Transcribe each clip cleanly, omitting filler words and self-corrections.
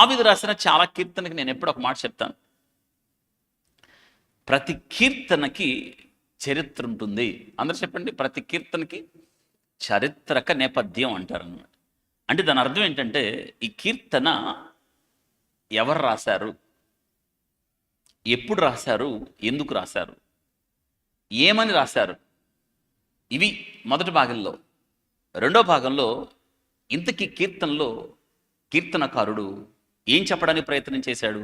దావీదు రాసిన చాలా కీర్తనకి నేను ఎప్పుడు ఒక మాట చెప్తాను. ప్రతి కీర్తనకి చరిత్ర ఉంటుంది. అందరూ చెప్పండి, ప్రతి కీర్తనకి చారిత్రక నేపథ్యం అంటారన్నమాట. అంటే దాని అర్థం ఏంటంటే, ఈ కీర్తన ఎవరు రాశారు, ఎప్పుడు రాశారు, ఎందుకు రాశారు, ఏమని రాశారు, ఇవి మొదటి భాగంలో. రెండో భాగంలో ఇంతకీ కీర్తనలో కీర్తనకారుడు ఏం చెప్పడానికి ప్రయత్నం చేశాడు.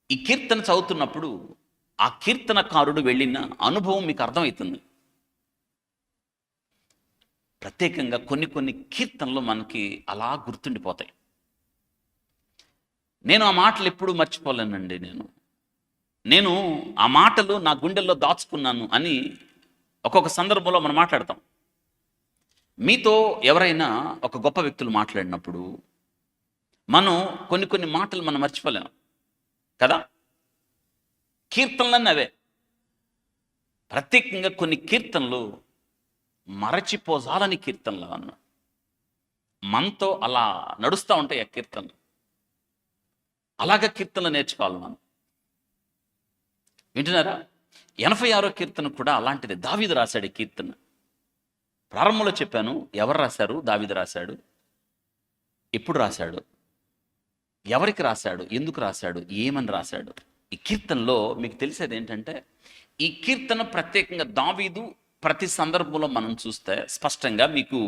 ఈ కీర్తన చదువుతున్నప్పుడు ఆ కీర్తనకారుడు వెళ్ళిన అనుభవం మీకు అర్థమవుతుంది. ప్రత్యేకంగా కొన్ని కొన్ని కీర్తనలు మనకి అలా గుర్తుండిపోతాయి. నేను ఆ మాటలు ఎప్పుడూ మర్చిపోలేనండి. నేను ఆ మాటలు నా గుండెల్లో దాచుకున్నాను అని ఒక్కొక్క సందర్భంలో మనం మాట్లాడతాం. మీతో ఎవరైనా ఒక గొప్ప వ్యక్తులు మాట్లాడినప్పుడు మనం కొన్ని కొన్ని మాటలు మనం మర్చిపోలేము కదా. కీర్తనలన్నీ అవే. ప్రత్యేకంగా కొన్ని కీర్తనలు మరచిపోజాలని కీర్తనలు అన్న మనతో అలా నడుస్తూ ఉంటాయి. ఆ కీర్తనలు అలాగ కీర్తనలు నేర్చుకోవాలి మనం. వింటున్నారా? 86వ కీర్తన కూడా అలాంటిది. దావీదు రాశాడు ఈ కీర్తన. ప్రారంభంలో చెప్పాను, ఎవరు రాశారు? దావీదు రాశాడు. ఎప్పుడు రాశాడు, ఎవరికి రాశాడు, ఎందుకు రాశాడు, ఏమని రాశాడు. ఈ కీర్తనలో మీకు తెలిసేది ఏంటంటే, ఈ కీర్తన ప్రత్యేకంగా దావీదు ప్రతి సందర్భంలో మనం చూస్తే స్పష్టంగా మీకు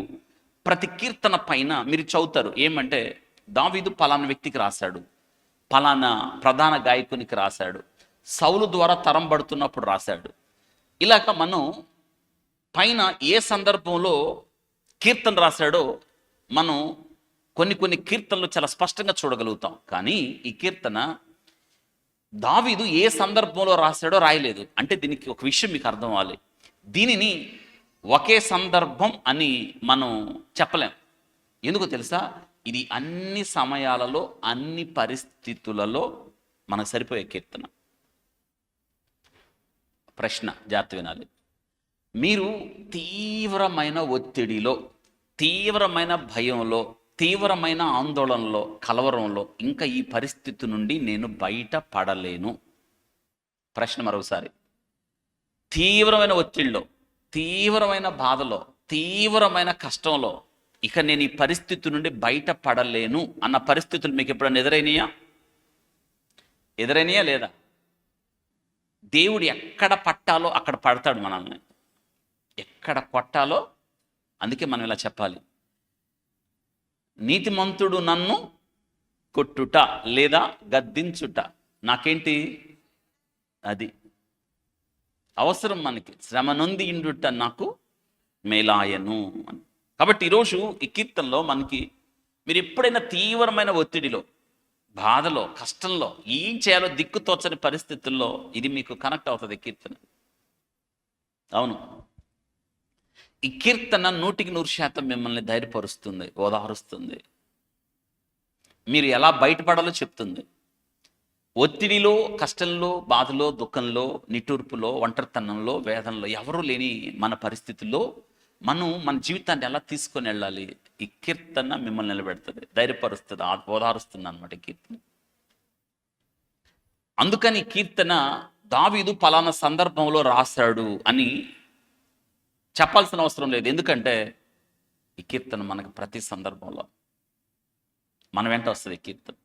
ప్రతి కీర్తన పైన మీరు చదువుతారు ఏమంటే, దావీదు పలానా వ్యక్తికి రాశాడు, పలానా ప్రధాన గాయకునికి రాశాడు, సౌలు ద్వారా తరం పడుతున్నప్పుడు రాశాడు. ఇలాగ మనం పైన ఏ సందర్భంలో కీర్తన రాశాడో మనం కొన్ని కొన్ని కీర్తనలు చాలా స్పష్టంగా చూడగలుగుతాం. కానీ ఈ కీర్తన దావీదు ఏ సందర్భంలో రాశాడో రాయలేదు. అంటే దీనికి ఒక విషయం మీకు అర్థం అవ్వాలి. దీనిని ఒకే సందర్భం అని మనం చెప్పలేం. ఎందుకో తెలుసా? ఇది అన్ని సమయాలలో అన్ని పరిస్థితులలో మనకు సరిపోయే కీర్తన. ప్రశ్న జాగ్రత్త వినాలి. మీరు తీవ్రమైన ఒత్తిడిలో, తీవ్రమైన భయంలో, తీవ్రమైన ఆందోళనలో, కలవరంలో, ఇంకా ఈ పరిస్థితి నుండి నేను బయట పడలేను. ప్రశ్న మరోసారి. తీవ్రమైన ఒత్తిడిలో, తీవ్రమైన బాధలో, తీవ్రమైన కష్టంలో, ఇక నేను ఈ పరిస్థితి నుండి బయట పడలేను అన్న పరిస్థితులు మీకు ఎప్పుడన్నా ఎదురైనాయా లేదా? దేవుడు ఎక్కడ పట్టాలో అక్కడ పడతాడు మనల్ని. ఎక్కడ కొట్టాలో, అందుకే మనం ఇలా చెప్పాలి, నీతిమంతుడు నన్ను కొట్టుట లేదా గద్దించుట నాకేంటి, అది అవసరం. మనకి శ్రమ నొంది ఇండుట నాకు మేలాయను అని. కాబట్టి ఈరోజు ఈ కీర్తనలో మనకి మీరు ఎప్పుడైనా తీవ్రమైన ఒత్తిడిలో, బాధలో, కష్టంలో, ఏం చేయాలో దిక్కుతోచని పరిస్థితుల్లో ఇది మీకు కనెక్ట్ అవుతుంది కీర్తన. అవును, ఈ కీర్తన 100% మిమ్మల్ని ధైర్యపరుస్తుంది, ఓదారుస్తుంది. మీరు ఎలా బయటపడాలో చెప్తుంది. ఒత్తిడిలో, కష్టంలో, బాధలో, దుఃఖంలో, నిట్టూర్పులో, ఒంటరితనంలో, వేదనలో, ఎవరూ లేని మన పరిస్థితుల్లో మనం మన జీవితాన్ని ఎలా తీసుకొని వెళ్ళాలి, ఈ కీర్తన మిమ్మల్ని నిలబెడుతుంది, ధైర్యపరుస్తుంది, ఓదారుస్తుంది అన్నమాట ఈ కీర్తన. అందుకని ఈ కీర్తన దావీదు పలానా సందర్భంలో రాశాడు అని చెప్పాల్సిన అవసరం లేదు. ఎందుకంటే ఈ కీర్తన మనకు ప్రతి సందర్భంలో మన వెంట వస్తుంది ఈ కీర్తన.